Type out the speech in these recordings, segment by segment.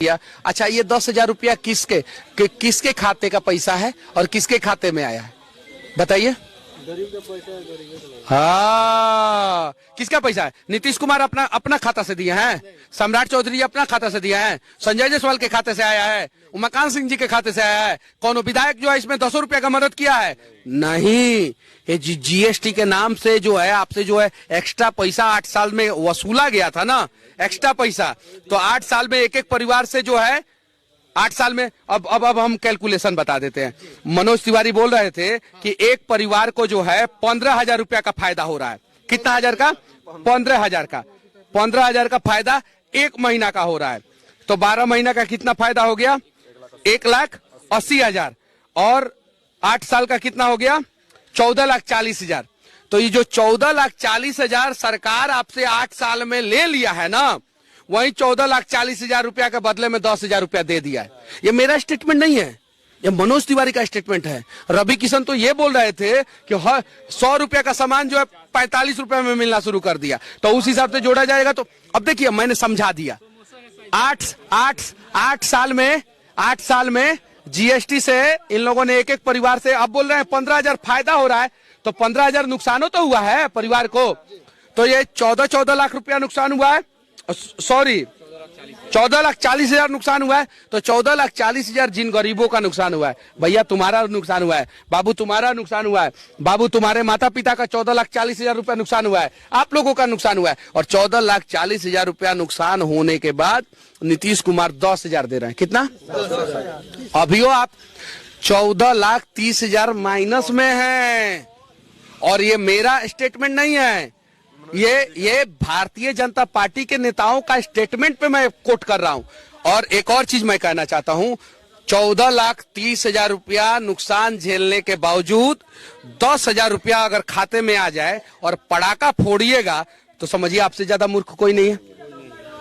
अच्छा, ये 10,000 रुपया किसके खाते का पैसा है और किसके खाते में आया है बताइए? गरीब का पैसा है, गरीब का। हाँ, किसका पैसा है? नीतीश कुमार अपना खाता से दिए हैं, सम्राट चौधरी अपना खाता से दिए हैं, संजय जायसवाल के खाते से आया है, उमाकांत सिंह जी के खाते से आया है, कौन विधायक जो है इसमें 200 रुपया का मदद किया है? नहीं, ये जीएसटी के नाम से जो है आपसे जो है एक्स्ट्रा पैसा 8 साल में वसूला गया था ना, एक्स्ट्रा पैसा। तो 8 साल में एक परिवार से जो है 8 साल में अब हम कैलकुलेशन बता देते हैं। मनोज तिवारी बोल रहे थे कि एक परिवार को जो है 15,000 रुपया का फायदा हो रहा है। कितना हजार का? 15,000 का। 15,000 का फायदा 1 महीना का हो रहा है, तो 12 महीना का कितना फायदा हो गया? 1,80,000। और 8 साल का कितना हो गया? 14,40,000। तो ये जो 14,40,000 सरकार आपसे 8 साल में ले लिया है ना, वही 14,40,000 रुपया के बदले में 10,000 रुपया दे दिया है। ये मेरा स्टेटमेंट नहीं है, ये मनोज तिवारी का स्टेटमेंट है। रवि किशन तो ये बोल रहे थे कि 100 रुपया का सामान जो है 45 रुपया में मिलना शुरू कर दिया, तो उस हिसाब से जोड़ा जाएगा। तो अब देखिए, मैंने समझा दिया। 8 साल में जीएसटी से इन लोगों ने एक परिवार से, अब बोल रहे हैं 15,000 फायदा हो रहा है, तो 15,000 नुकसान तो हुआ है परिवार को। तो ये 14 लाख रुपया नुकसान हुआ है, सॉरी 14,40,000 नुकसान हुआ है। तो 14,40,000 जिन गरीबों का नुकसान हुआ है, भैया तुम्हारा नुकसान हुआ है, बाबू तुम्हारा नुकसान हुआ है, बाबू तुम्हारे माता पिता का 14,40,000 रुपया नुकसान हुआ है, आप लोगों का नुकसान हुआ है। और 14,40,000 रुपया नुकसान होने के बाद नीतीश कुमार 10,000 दे रहे हैं। कितना? अभी आप 14,30,000 माइनस में है। और ये मेरा स्टेटमेंट नहीं है, ये भारतीय जनता पार्टी के नेताओं का स्टेटमेंट पे मैं कोट कर रहा हूं। और एक और चीज मैं कहना चाहता हूं, 14,30,000 रुपया नुकसान झेलने के बावजूद 10,000 रुपया अगर खाते में आ जाए और पटाखा फोड़िएगा, तो समझिए आपसे ज्यादा मूर्ख कोई नहीं है,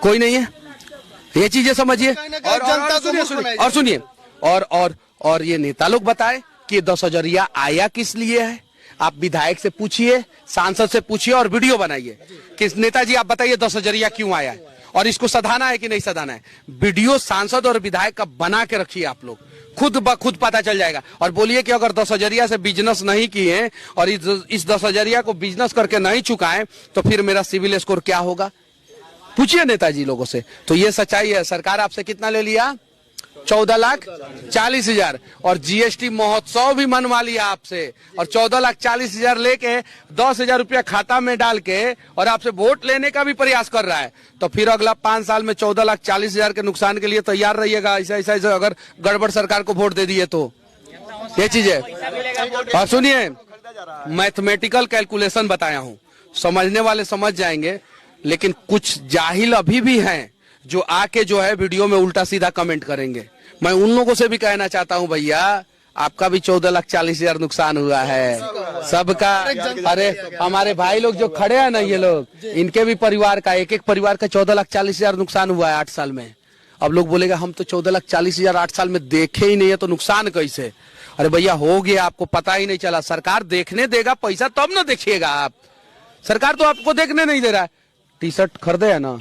कोई नहीं है। ये चीजें समझिए। और सुनिए, और ये नेता लोग बताए कि 10,000 आया किस लिए है। आप विधायक से पूछिए, सांसद से पूछिए और वीडियो बनाइए कि नेताजी आप बताइए 10,000 क्यों आया है और इसको सधाना है कि नहीं सधाना है। वीडियो सांसद और विधायक का बना के रखिए, आप लोग खुद ब खुद पता चल जाएगा। और बोलिए कि अगर 10,000 से बिजनेस नहीं किए और इस 10,000 को बिजनेस करके नहीं चुकाएं, तो फिर मेरा सिविल स्कोर क्या होगा? पूछिए नेताजी लोगों से। तो ये सच्चाई है। सरकार आपसे कितना ले लिया? 14,40,000। और जीएसटी महोत्सव भी मनवा लिया आपसे, और 14,40,000 लेके 10,000 रुपया खाता में डाल के और आपसे वोट लेने का भी प्रयास कर रहा है। तो फिर अगला 5 साल में 14,40,000 के नुकसान के लिए तैयार रहिएगा। ऐसा अगर गड़बड़ सरकार को वोट दे दिए तो ये चीज है। और सुनिए, मैथमेटिकल कैलकुलेशन बताया हूं, समझने वाले समझ जाएंगे, लेकिन कुछ जाहिल अभी भी हैं जो आके जो है वीडियो में उल्टा सीधा कमेंट करेंगे। मैं उन लोगों से भी कहना चाहता हूं, भैया आपका भी 14,40,000 नुकसान हुआ है, सबका। अरे हमारे भाई लोग जो खड़े हैं ना, ये लोग, इनके भी परिवार का, एक परिवार का 14,40,000 नुकसान हुआ है 8 साल में। अब लोग बोलेगा हम तो 14,40,000 8 साल में देखे ही नहीं है, तो नुकसान कैसे? अरे भैया हो गया, आपको पता ही नहीं चला। सरकार देखने देगा पैसा तब ना देखिएगा आप। सरकार तो आपको देखने नहीं दे रहा है। टी शर्ट खरीदे है ना,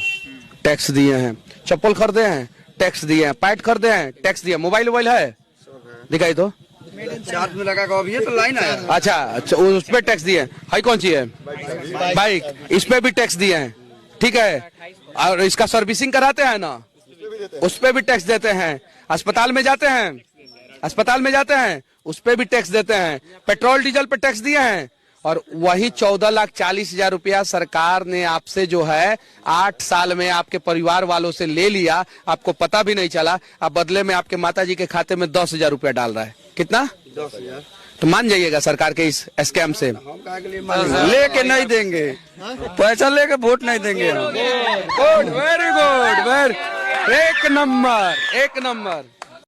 टैक्स दिए हैं। चप्पल खरीदे हैं, टैक्स दिए हैं। पैंट खरीदे हैं, टैक्स दिए। मोबाइल है, दिखाई तो चार्ज में लगा अभी तो लाइन आया। अच्छा, उस पे टैक्स दिए। हाई कौन सी है? बाइक, इस पे भी टैक्स दिए हैं, ठीक है। और इसका सर्विसिंग कराते हैं ना, उस पे भी टैक्स देते हैं। अस्पताल में जाते हैं, उस पे भी टैक्स देते हैं। पेट्रोल डीजल पे टैक्स दिए हैं। और वही 14,40,000 रुपया सरकार ने आपसे जो है 8 साल में आपके परिवार वालों से ले लिया, आपको पता भी नहीं चला। अब बदले में आपके माताजी के खाते में 10,000 रुपया डाल रहा है। कितना? 10,000। तो मान जाइएगा सरकार के इस स्कैम से। लेके नहीं देंगे, पैसा लेके वोट नहीं देंगे। वेरी गुड, एक नंबर।